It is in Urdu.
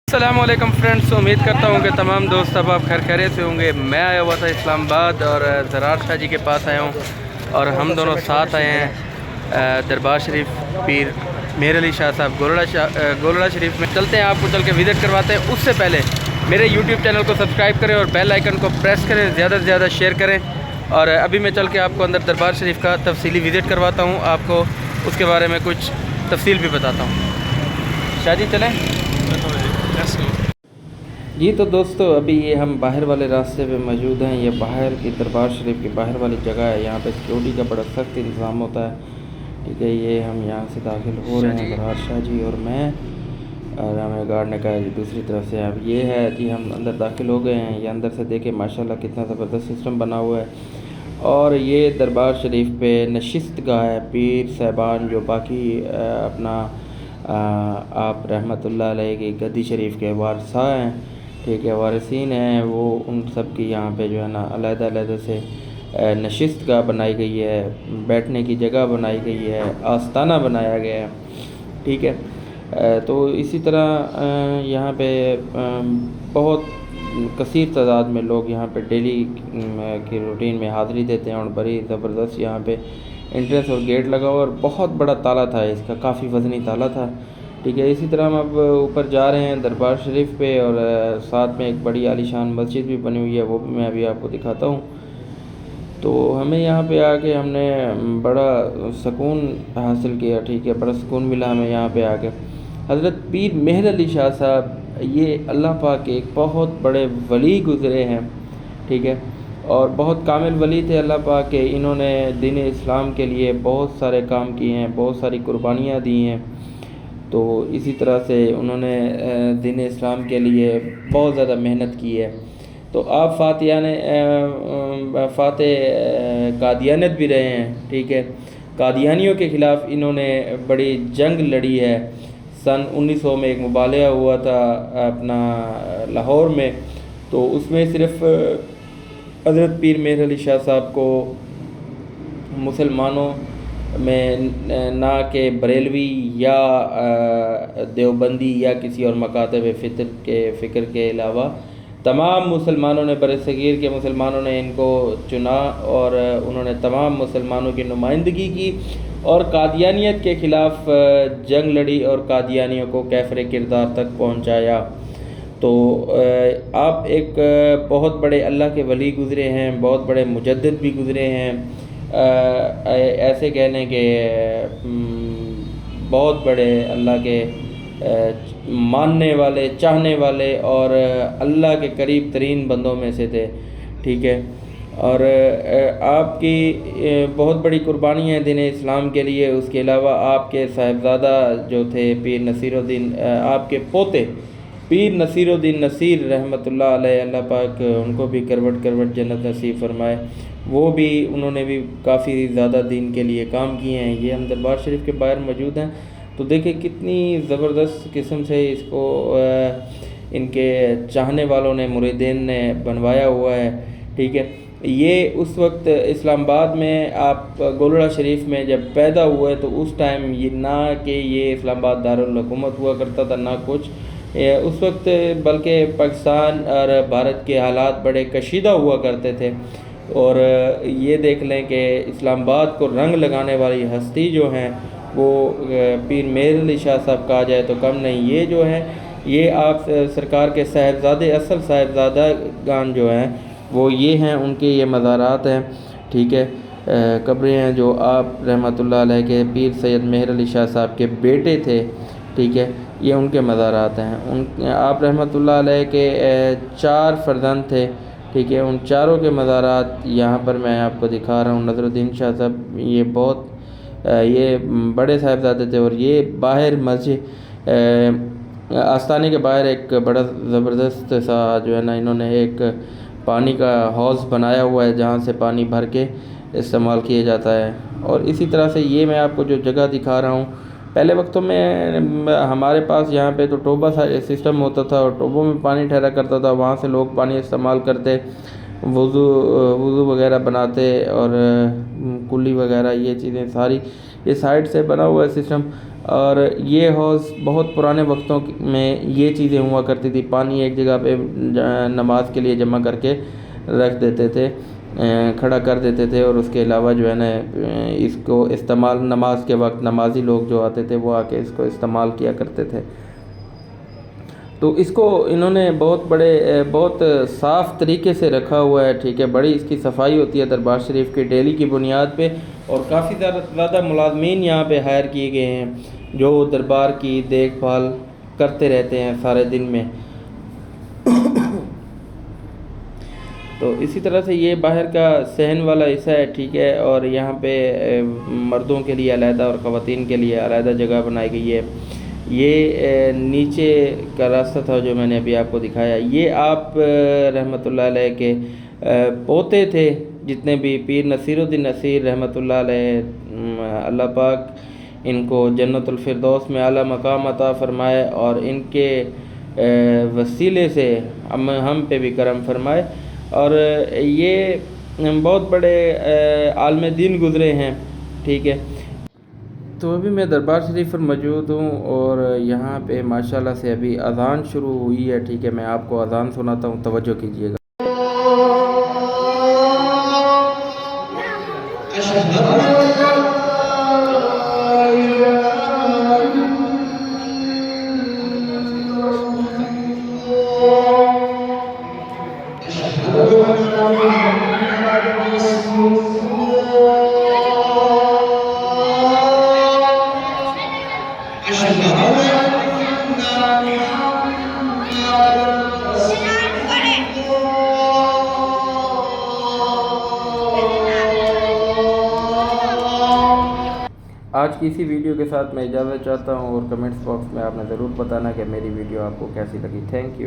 السلام علیکم فرینڈس، امید کرتا ہوں کہ تمام دوست اب آپ خیریت سے ہوں گے۔ میں آیا ہوا تھا اسلام آباد اور زرار شاہ جی کے پاس آیا ہوں اور ہم دونوں ساتھ آئے ہیں دربار شریف پیر مہر علی شاہ صاحب گولڑا شریف میں۔ چلتے ہیں، آپ کو چل کے وزٹ کرواتے ہیں۔ اس سے پہلے میرے یوٹیوب چینل کو سبسکرائب کریں اور بیل آئیکن کو پریس کریں، زیادہ سے زیادہ شیئر کریں۔ اور ابھی میں چل کے آپ کو اندر دربار شریف کا تفصیلی وزٹ کرواتا ہوں، آپ کو اس کے بارے میں کچھ تفصیل بھی بتاتا ہوں۔ شاہ جی چلیں جی۔ تو دوستو ابھی یہ ہم باہر والے راستے پہ موجود ہیں۔ یہ باہر کی دربار شریف کی باہر والی جگہ ہے، یہاں پہ سیکورٹی کا بڑا سخت انتظام ہوتا ہے، ٹھیک ہے۔ یہ ہم یہاں سے داخل ہو رہے ہیں، زرار شاہ جی اور میں، اور ہمیں گارڈ نے کہا جی دوسری طرف سے اب یہ ہے جی، ہم اندر داخل ہو گئے ہیں۔ یہ اندر سے دیکھیں ماشاءاللہ کتنا زبردست سسٹم بنا ہوا ہے۔ اور یہ دربار شریف پہ نشست گاہ ہے، پیر صاحبان جو باقی اپنا آپ رحمۃ اللہ علیہ کی گدی شریف کے وارثاء ہیں، ٹھیک ہے، وارثین ہیں، وہ ان سب کی یہاں پہ جو ہے نا علیحدہ علیحدہ سے نشست گاہ بنائی گئی ہے، بیٹھنے کی جگہ بنائی گئی ہے، آستانہ بنایا گیا ہے، ٹھیک ہے۔ تو اسی طرح یہاں پہ بہت کثیر تعداد میں لوگ یہاں پہ ڈیلی کی روٹین میں حاضری دیتے ہیں، اور بڑی زبردست یہاں پہ انٹرنس اور گیٹ لگا ہوا، اور بہت بڑا تالا تھا اس کا، کافی وزنی تالا تھا، ٹھیک ہے۔ اسی طرح ہم اب اوپر جا رہے ہیں دربار شریف پہ، اور ساتھ میں ایک بڑی عالیشان مسجد بھی بنی ہوئی ہے، وہ بھی میں ابھی آپ کو دکھاتا ہوں۔ تو ہمیں یہاں پہ آ کے ہم نے بڑا سکون حاصل کیا، ٹھیک ہے، بڑا سکون ملا ہمیں یہاں پہ آ کے۔ حضرت پیر مہر علی شاہ صاحب یہ اللہ پاک کے ایک بہت بڑے ولی گزرے ہیں، ٹھیک ہے، اور بہت کامل ولی تھے اللہ پاک کے۔ انہوں نے دین اسلام کے لیے بہت سارے کام کیے ہیں، بہت ساری قربانیاں دی ہیں۔ تو اسی طرح سے انہوں نے دین اسلام کے لیے بہت زیادہ محنت کی ہے۔ تو آپ فاتح قادیانیت بھی رہے ہیں، ٹھیک ہے۔ قادیانیوں کے خلاف انہوں نے بڑی جنگ لڑی ہے۔ سن 1900 میں ایک مبالغہ ہوا تھا اپنا لاہور میں، تو اس میں صرف حضرت پیر مہر علی شاہ صاحب کو مسلمانوں میں نہ کہ بریلوی یا دیوبندی یا کسی اور مکاتب فکر کے علاوہ تمام مسلمانوں نے، برصغیر کے مسلمانوں نے ان کو چنا، اور انہوں نے تمام مسلمانوں کی نمائندگی کی اور قادیانیت کے خلاف جنگ لڑی اور قادیانیوں کو کیفر کردار تک پہنچایا۔ تو آپ ایک بہت بڑے اللہ کے ولی گزرے ہیں، بہت بڑے مجدد بھی گزرے ہیں، ایسے کہنے کہ بہت بڑے اللہ کے ماننے والے، چاہنے والے اور اللہ کے قریب ترین بندوں میں سے تھے، ٹھیک ہے۔ اور آپ کی بہت بڑی قربانی ہے دین اسلام کے لیے۔ اس کے علاوہ آپ کے صاحبزادہ جو تھے پیر نصیر الدین، آپ کے پوتے پیر نصیر الدین نصیر رحمۃ اللہ علیہ، اللہ پاک ان کو بھی کروٹ کروٹ جنت نصیب فرمائے، وہ بھی انہوں نے بھی کافی زیادہ دین کے لیے کام کیے ہیں۔ یہ ہم دربار شریف کے باہر موجود ہیں، تو دیکھیں کتنی زبردست قسم سے اس کو ان کے چاہنے والوں نے، مریدین نے بنوایا ہوا ہے، ٹھیک ہے۔ یہ اس وقت اسلام آباد میں آپ گولڑا شریف میں جب پیدا ہوئے تو اس ٹائم یہ نہ کہ یہ اسلام آباد دارالحکومت ہوا کرتا تھا، نہ کچھ اس وقت، بلکہ پاکستان اور بھارت کے حالات بڑے کشیدہ ہوا کرتے تھے۔ اور یہ دیکھ لیں کہ اسلام آباد کو رنگ لگانے والی ہستی جو ہیں وہ پیر مہر علی شاہ صاحب کہا جائے تو کم نہیں۔ یہ جو ہے یہ آپ سرکار کے صاحبزادے، اصل صاحبزادہ گان جو ہیں وہ یہ ہیں، ان کے یہ مزارات ہیں، ٹھیک ہے، قبریں ہیں جو آپ رحمۃ اللہ علیہ کے پیر سید مہر علی شاہ صاحب کے بیٹے تھے، ٹھیک ہے، یہ ان کے مزارات ہیں۔ آپ رحمۃ اللہ علیہ کے 4 فرزند تھے، ٹھیک ہے، ان چاروں کے مزارات یہاں پر میں آپ کو دکھا رہا ہوں۔ نظر الدین شاہ صاحب یہ بڑے صاحبزادے تھے، اور یہ باہر مسجد آستانے کے باہر ایک بڑا زبردست سا جو ہے نا، انہوں نے ایک پانی کا حوض بنایا ہوا ہے جہاں سے پانی بھر کے استعمال کیا جاتا ہے۔ اور اسی طرح سے یہ میں آپ کو جو جگہ دکھا رہا ہوں، پہلے وقتوں میں ہمارے پاس یہاں پہ تو ٹوبہ سسٹم ہوتا تھا، اور ٹوبوں میں پانی ٹھہرا کرتا تھا، وہاں سے لوگ پانی استعمال کرتے، وضو وغیرہ بناتے، اور کلی وغیرہ یہ چیزیں ساری یہ سائڈ سے بنا ہوا ہے سسٹم۔ اور یہ حوض بہت پرانے وقتوں میں یہ چیزیں ہوا کرتی تھی، پانی ایک جگہ پہ نماز کے لیے جمع کر کے رکھ دیتے تھے، کھڑا کر دیتے تھے، اور اس کے علاوہ جو ہے نا اس کو استعمال نماز کے وقت نمازی لوگ جو آتے تھے وہ آ کے اس کو استعمال کیا کرتے تھے۔ تو اس کو انہوں نے بہت صاف طریقے سے رکھا ہوا ہے، ٹھیک ہے، بڑی اس کی صفائی ہوتی ہے دربار شریف کی ڈیلی کی بنیاد پہ، اور کافی زیادہ ملازمین یہاں پہ ہائر کیے گئے ہیں جو دربار کی دیکھ بھال کرتے رہتے ہیں سارے دن میں۔ تو اسی طرح سے یہ باہر کا صحن والا حصہ ہے، ٹھیک ہے، اور یہاں پہ مردوں کے لیے علیحدہ اور خواتین کے لیے علیحدہ جگہ بنائی گئی ہے۔ یہ نیچے کا راستہ تھا جو میں نے ابھی آپ کو دکھایا، یہ آپ رحمۃ اللہ علیہ کے پوتے تھے جتنے بھی، پیر نصیر الدین نصیر رحمۃ اللہ علیہ، اللہ پاک ان کو جنت الفردوس میں اعلیٰ مقام عطا فرمائے، اور ان کے وسیلے سے ہم پہ بھی کرم فرمائے، اور یہ بہت بڑے عالم دین گزرے ہیں، ٹھیک ہے۔ تو ابھی میں دربار شریف پر موجود ہوں، اور یہاں پہ ماشاءاللہ سے ابھی اذان شروع ہوئی ہے، ٹھیک ہے، میں آپ کو اذان سناتا ہوں، توجہ کیجیے گا۔ آج کی اسی ویڈیو کے ساتھ میں اجازت چاہتا ہوں، اور کمنٹس باکس میں آپ نے ضرور بتانا کہ میری ویڈیو آپ کو کیسی لگی۔ Thank you.